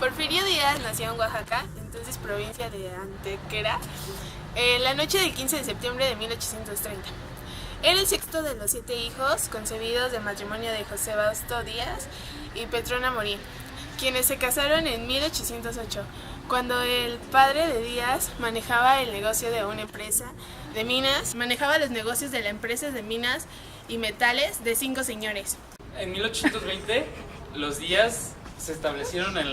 Porfirio Díaz nació en Oaxaca, entonces provincia de Antequera, en la noche del 15 de septiembre de 1830. Era el sexto de los 7 hijos concebidos del matrimonio de José Bausto Díaz y Petrona Morín, quienes se casaron en 1808, cuando el padre de Díaz manejaba el negocio de una empresa de minas, manejaba los negocios de la empresa de minas y metales de 5 señores. En 1820, los Díaz se establecieron en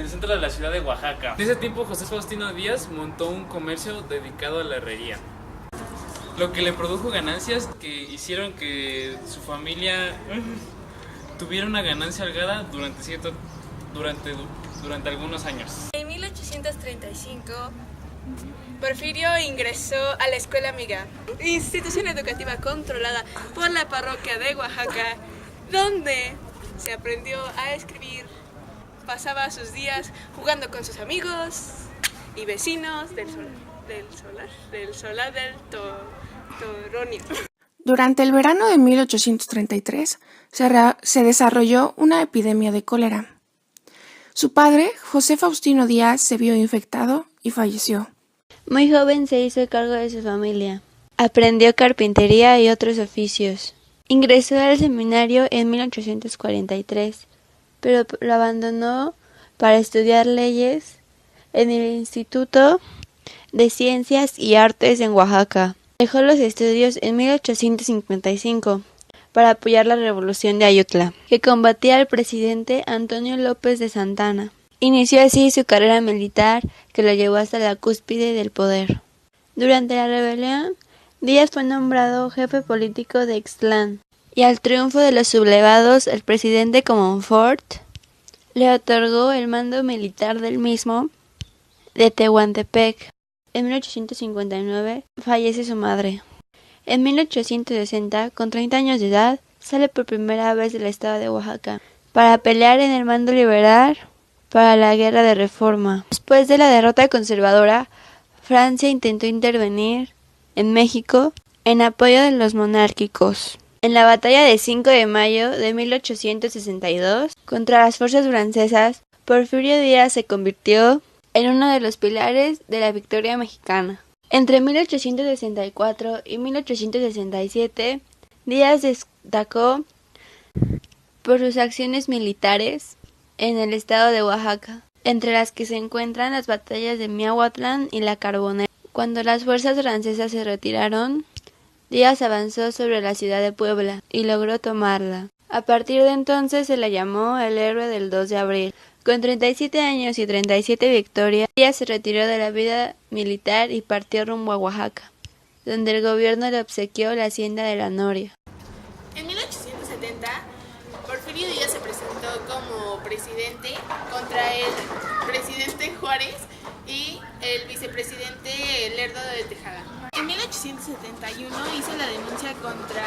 el centro de la ciudad de Oaxaca. En ese tiempo, José Faustino Díaz montó un comercio dedicado a la herrería, lo que le produjo ganancias que hicieron que su familia tuviera una ganancia holgada durante algunos años. En 1835, Porfirio ingresó a la Escuela Amiga, institución educativa controlada por la parroquia de Oaxaca, donde se aprendió a escribir. Pasaba sus días jugando con sus amigos y vecinos del solar del Toronio. Durante el verano de 1833 se desarrolló una epidemia de cólera. Su padre, José Faustino Díaz, se vio infectado y falleció. Muy joven se hizo cargo de su familia. Aprendió carpintería y otros oficios. Ingresó al seminario en 1843, pero lo abandonó para estudiar leyes en el Instituto de Ciencias y Artes en Oaxaca. Dejó los estudios en 1855 para apoyar la Revolución de Ayutla, que combatía al presidente Antonio López de Santana. Inició así su carrera militar, que lo llevó hasta la cúspide del poder. Durante la rebelión, Díaz fue nombrado jefe político de Ixtlán, y al triunfo de los sublevados, el presidente Comonfort le otorgó el mando militar del mismo de Tehuantepec. En 1859 fallece su madre. En 1860, con 30 años de edad, sale por primera vez del estado de Oaxaca para pelear en el bando liberal para la Guerra de Reforma. Después de la derrota conservadora, Francia intentó intervenir en México en apoyo de los monárquicos. En la batalla de 5 de mayo de 1862, contra las fuerzas francesas, Porfirio Díaz se convirtió en uno de los pilares de la victoria mexicana. Entre 1864 y 1867, Díaz destacó por sus acciones militares en el estado de Oaxaca, entre las que se encuentran las batallas de Miahuatlán y La Carbonera. Cuando las fuerzas francesas se retiraron, Díaz avanzó sobre la ciudad de Puebla y logró tomarla. A partir de entonces se la llamó el héroe del 2 de abril. Con 37 años y 37 victorias, Díaz se retiró de la vida militar y partió rumbo a Oaxaca, donde el gobierno le obsequió la hacienda de la Noria. En 1870, Porfirio Díaz se presentó como presidente contra el presidente Juárez y el vicepresidente Lerdo de Tejada. En 1871 hizo la denuncia contra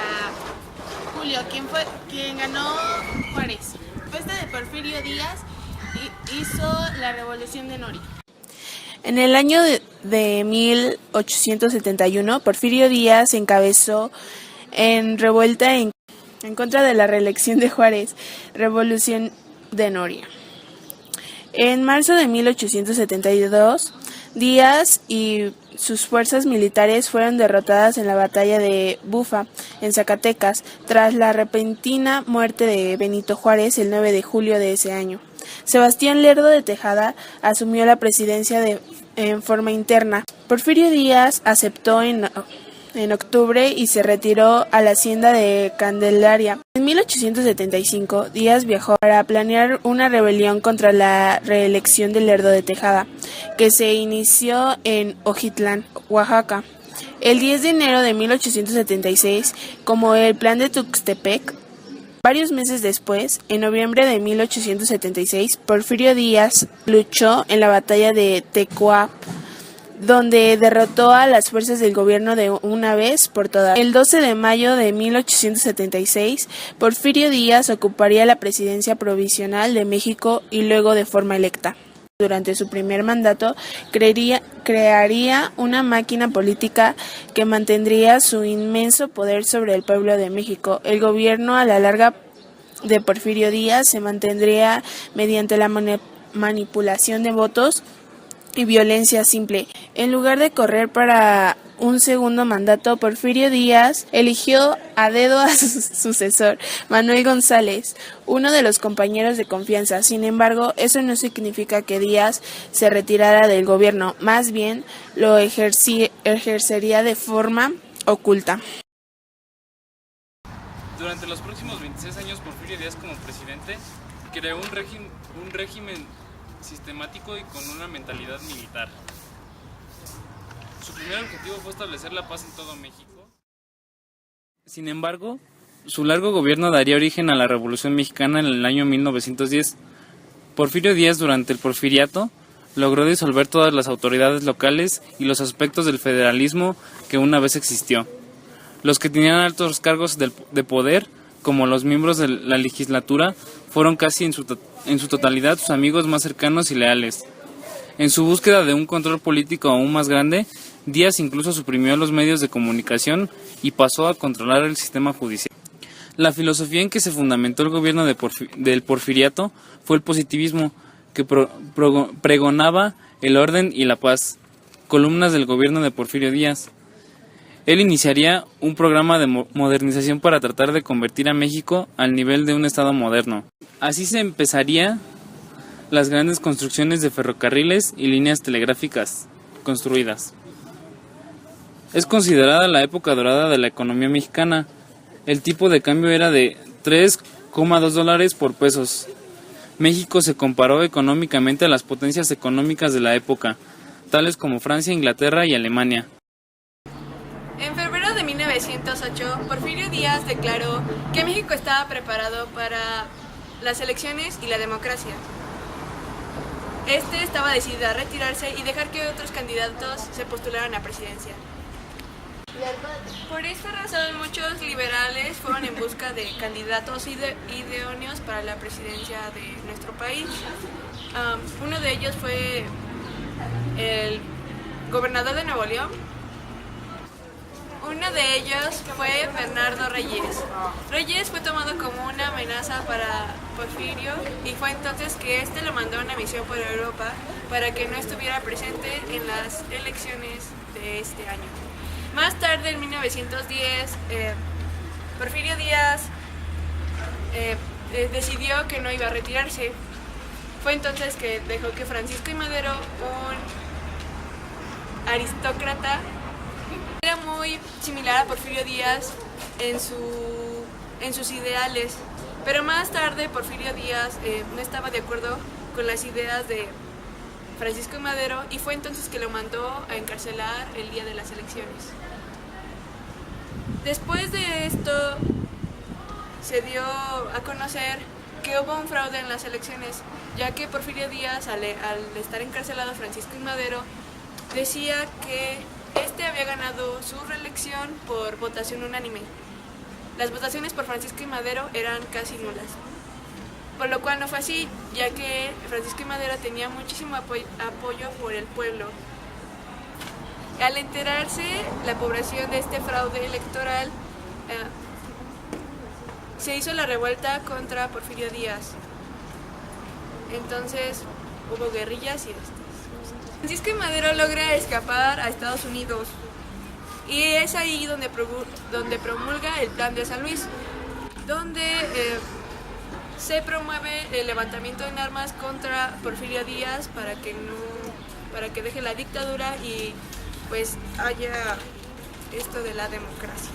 Julio, quien ganó Juárez. Respuesta de Porfirio Díaz hizo la revolución de Noria. En el año de 1871, Porfirio Díaz encabezó en revuelta en contra de la reelección de Juárez, revolución de Noria. En marzo de 1872, Díaz y sus fuerzas militares fueron derrotadas en la batalla de Bufa, en Zacatecas, tras la repentina muerte de Benito Juárez el 9 de julio de ese año. Sebastián Lerdo de Tejada asumió la presidencia en forma interna. Porfirio Díaz aceptó en octubre y se retiró a la hacienda de Candelaria. En 1875, Díaz viajó para planear una rebelión contra la reelección de Lerdo de Tejada, que se inició en Ojitlán, Oaxaca. El 10 de enero de 1876, como el Plan de Tuxtepec. Varios meses después, en noviembre de 1876, Porfirio Díaz luchó en la batalla de Tecuap, donde derrotó a las fuerzas del gobierno de una vez por todas. El 12 de mayo de 1876, Porfirio Díaz ocuparía la presidencia provisional de México y luego de forma electa. Durante su primer mandato, crearía una máquina política que mantendría su inmenso poder sobre el pueblo de México. El gobierno a la larga de Porfirio Díaz se mantendría mediante la manipulación de votos y violencia simple. En lugar de correr para un segundo mandato, Porfirio Díaz eligió a dedo a su sucesor, Manuel González, uno de los compañeros de confianza. Sin embargo, eso no significa que Díaz se retirara del gobierno, más bien lo ejercería de forma oculta. Durante los próximos 26 años, Porfirio Díaz como presidente creó un régimen sistemático y con una mentalidad militar. Su primer objetivo fue establecer la paz en todo México. Sin embargo, su largo gobierno daría origen a la Revolución Mexicana en el año 1910. Porfirio Díaz, durante el Porfiriato, logró disolver todas las autoridades locales y los aspectos del federalismo que una vez existió. Los que tenían altos cargos de poder, como los miembros de la legislatura, fueron casi en su totalidad sus amigos más cercanos y leales. En su búsqueda de un control político aún más grande, Díaz incluso suprimió los medios de comunicación y pasó a controlar el sistema judicial. La filosofía en que se fundamentó el gobierno del Porfiriato fue el positivismo, que pregonaba el orden y la paz, columnas del gobierno de Porfirio Díaz. Él iniciaría un programa de modernización para tratar de convertir a México al nivel de un estado moderno. Así se empezarían las grandes construcciones de ferrocarriles y líneas telegráficas construidas. Es considerada la época dorada de la economía mexicana. El tipo de cambio era de $3,2 por pesos. México se comparó económicamente a las potencias económicas de la época, tales como Francia, Inglaterra y Alemania. En febrero de 1908, Porfirio Díaz declaró que México estaba preparado para las elecciones y la democracia. Este estaba decidido a retirarse y dejar que otros candidatos se postularan a presidencia. Por esta razón, muchos liberales fueron en busca de candidatos idóneos para la presidencia de nuestro país. Uno de ellos fue el gobernador de Nuevo León. Uno de ellos fue Bernardo Reyes. Reyes fue tomado como una amenaza para Porfirio y fue entonces que este lo mandó a una misión por Europa para que no estuviera presente en las elecciones de este año. Más tarde, en 1910, Porfirio Díaz decidió que no iba a retirarse. Fue entonces que dejó que Francisco I. Madero, un aristócrata, era muy similar a Porfirio Díaz en sus ideales, pero más tarde Porfirio Díaz no estaba de acuerdo con las ideas de Francisco I. Madero y fue entonces que lo mandó a encarcelar el día de las elecciones. Después de esto se dio a conocer que hubo un fraude en las elecciones, ya que Porfirio Díaz, al estar encarcelado Francisco I. Madero, decía que este había ganado su reelección por votación unánime. Las votaciones por Francisco I. Madero eran casi nulas, por lo cual no fue así, ya que Francisco I. Madero tenía muchísimo apoyo por el pueblo. Al enterarse la población de este fraude electoral, se hizo la revuelta contra Porfirio Díaz. Entonces hubo guerrillas y Francisco I. Madero logra escapar a Estados Unidos y es ahí donde promulga el Plan de San Luis, donde se promueve el levantamiento en armas contra Porfirio Díaz para que deje la dictadura y pues haya esto de la democracia.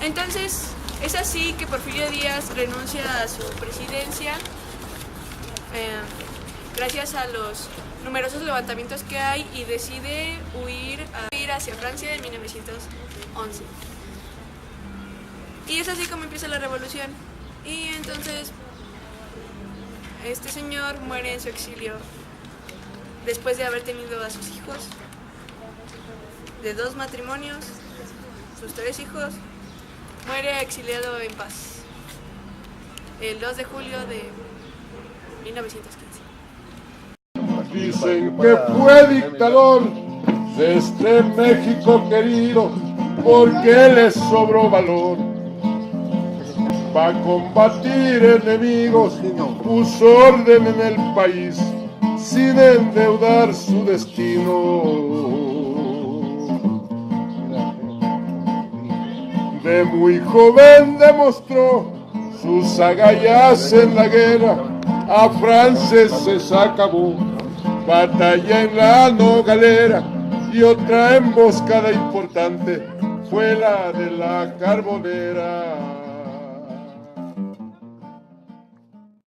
Entonces es así que Porfirio Díaz renuncia a su presidencia gracias a los numerosos levantamientos que hay y decide huir hacia Francia en 1911. Y es así como empieza la revolución. Y entonces este señor muere en su exilio después de haber tenido a sus hijos, de 2 matrimonios, sus 3 hijos, muere exiliado en paz el 2 de julio de 1915. Dicen que fue dictador de este México querido porque le sobró valor pa' combatir enemigos, puso orden en el país sin endeudar su destino. De muy joven demostró sus agallas en la guerra, a franceses acabó, batalla en la Nogalera, y otra emboscada importante fue la de la Carbonera.